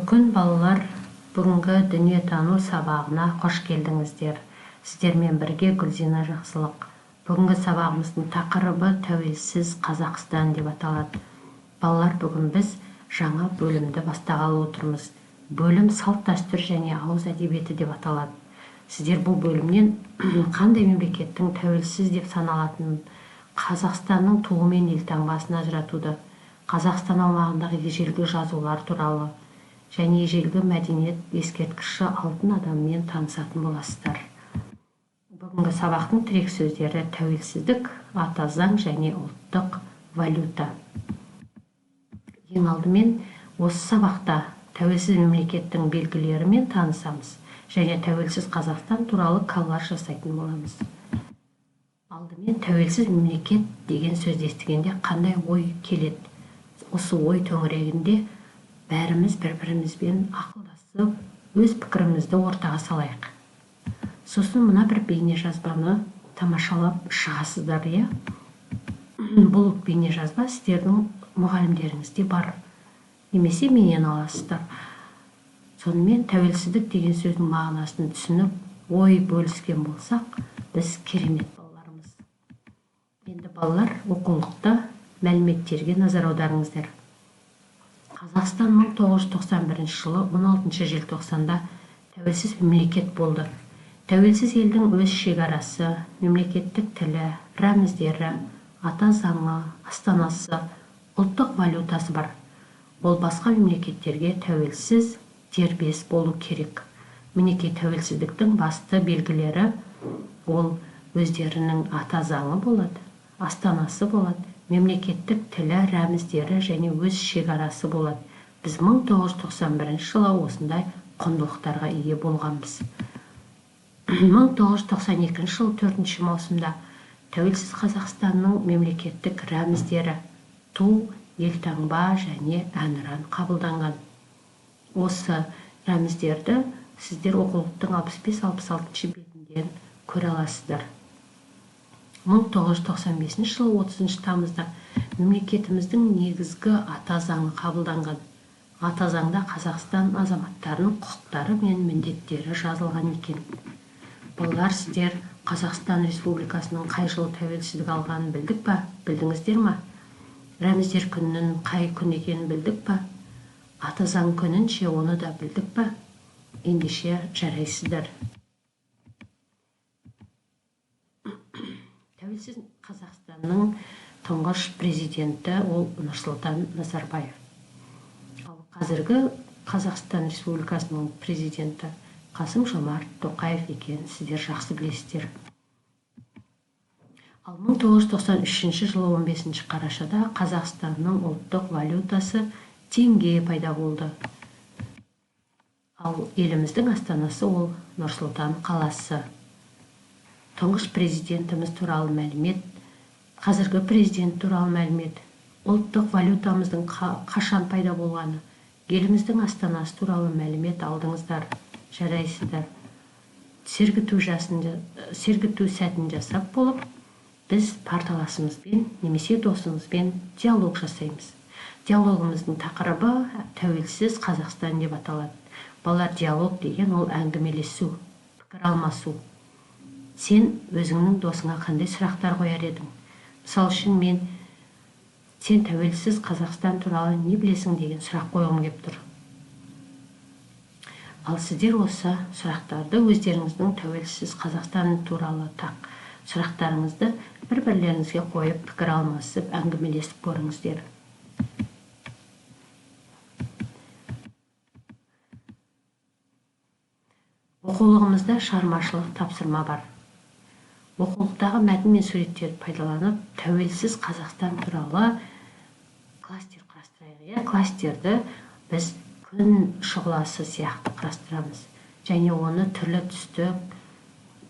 күн балалар, бүгінгі дүниетану сабағына қош келдіңіздер. Сіздермен бірге Гүлзина Жақсылық. Бүгінгі сабағымыздың тақырыбы тәуелсіз Қазақстан деп аталады. Балалар, бүгін біз жаңа бөлімді бастағалы отырмыз. Бөлім салт дәстүр және ауыз әдебиеті деп аталады. Сіздер бұл бөлімнен қандай мемлекеттің тәуелсіз деп саналатынын, Қазақстанның туы мен елтаңбасын ажыратуды, Қазақстан аумағындағы ежелгі жазулар туралы және ежелгі мәдениет ескерткіші алтын адаммен танысатын боласыздар. Бүгінгі сабақтың тірек сөздері тәуелсіздік, ата заң және ұлттық валюта. Ең алдымен осы сабақта тәуелсіз мемлекеттің белгілерімен танысамыз және тәуелсіз Қазақстан туралы коллаж жасайтын боламыз. Алдымен тәуелсіз мемлекет деген сөзді естігенде қандай ой келеді? Осы ой төңірегінде бәріміз бір-бірімізбен ақылдасып, өз пікірімізді ортаға салайық. Сосын мына бір бейне жазбаны тамашалап шығасыздар, иә? Бұл бейне жазба сіздердің мұғалімдеріңізде бар, немесе менен аласыздар. Сонымен тәуелсіздік деген сөздің мағынасын түсініп, ой бөліскен болсақ, біз керемет балаларымыз. Енді балалар, оқулықта мәліметтерге назар аударыңыздар. Қазақстан 1991 жылы 16 желтоқсанда тәуелсіз мемлекет болды. Тәуелсіз елдің өз шекарасы, мемлекеттік тілі, рәміздері, ата заңы, астанасы, ұлттық валютасы бар. Ол басқа мемлекеттерге тәуелсіз дербес болу керек. Мінекей тәуелсіздіктің басты белгілері ол өздерінің ата заңы болады, астанасы болады, мемлекеттік тілі, рәміздері және өз шекарасы болады. Біз 1991 жылы осындай құндылықтарға ие болғанбыз. 1992 жыл 4 маусымда тәуелсіз Қазақстанның мемлекеттік рәміздері ту, елтаңба және әнұран қабылданған. Осы рәміздерді сіздер оқулықтың 65-66 бетінден көре аласыздар. 1995 жылы 30 тамызда мемлекетіміздің негізгі ата заңы қабылданған. Ата заңда Қазақстан азаматтарының құқықтары мен міндеттері жазылған екен. Балалар, сіздер Қазақстан Республикасының қай жылы тәуелсіздік алғанын білдік па? Білдіңіздер ма? Рәміздер күнінің қай күн екенін білдік па? Ата заң күнінше оны да білдік па? Ендеше жарайсыздар. Тәуелсіз Қазақстанның тұңғыш президенті ол Нұрсұлтан Назарбаев. Ал қазіргі Қазақстан Республикасының президенті Қасым-Жомарт Тоқаев екенін сіздер жақсы білесіздер. Ал 1993 жылы 15 қарашада Қазақстанның ұлттық валютасы теңге пайда болды. Ал еліміздің астанасы ол Нұр-Сұлтан қаласы. Тұңғыш президентіміз туралы мәлімет, қазіргі президент туралы мәлімет, ұлттық валютамыздың қашан пайда болғаны, еліміздің астанасы туралы мәлімет алдыңыздар, жарайсыздар. Сергіту сәтін жасап болып, біз парталасымызбен, немесе досымызбен диалог жасаймыз. Диалогымыздың тақырыбы тәуелсіз Қазақстан деп аталады. Балалар, диалог деген ол әңгімелесу, пікір алмасу. Сен өзіңнің досыңа қандай сұрақтар қояр едің? Мысалы үшін сен тәуелсіз Қазақстан туралы не білесің деген сұрақ қойғым келіп тұр. Ал сіздер осы сұрақтарды өздеріңіздің тәуелсіз Қазақстан туралы сұрақтарыңызды бір-бірлеріңізге қойып, пікір алмасып, әңгімелесіп көріңіздер. Оқулығымызда шығармашылық тапсырма бар. Оқулықтағы мәтін мен суреттерді пайдаланып, тәуелсіз Қазақстан туралы кластер құрастырайық. Кластерді біз күн шұғыласы сияқты құрастырамыз. Және оны түрлі түсті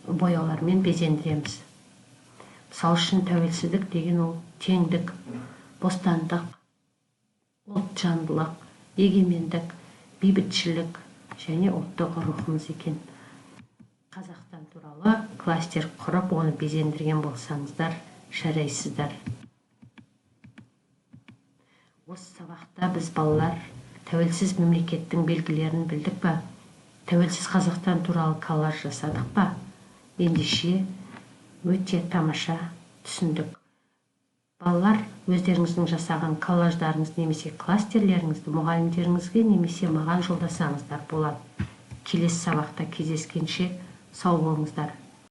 бояулармен безендіреміз. Мысалы үшін тәуелсіздік деген ол теңдік, бостандық, ұлтжандылық, егемендік, бейбітшілік және ұлттық рухымыз екен. Қазақстан туралы кластер құрып, оны безендірген болсаңыздар, жарайсыздар. Осы сабақта біз балалар Тәуелсіз мемлекеттің белгілерін білдік па? Тәуелсіз Қазақстан туралы коллаж жасадық па? Ендеше өте тамаша түсіндік. Балалар, өздеріңіздің жасаған коллаждарыңыз немесе кластерлеріңізді мұғалімдеріңізге немесе маған жолдасаңыздар болады. Келесі сабақта кездескенше сау болыңыздар.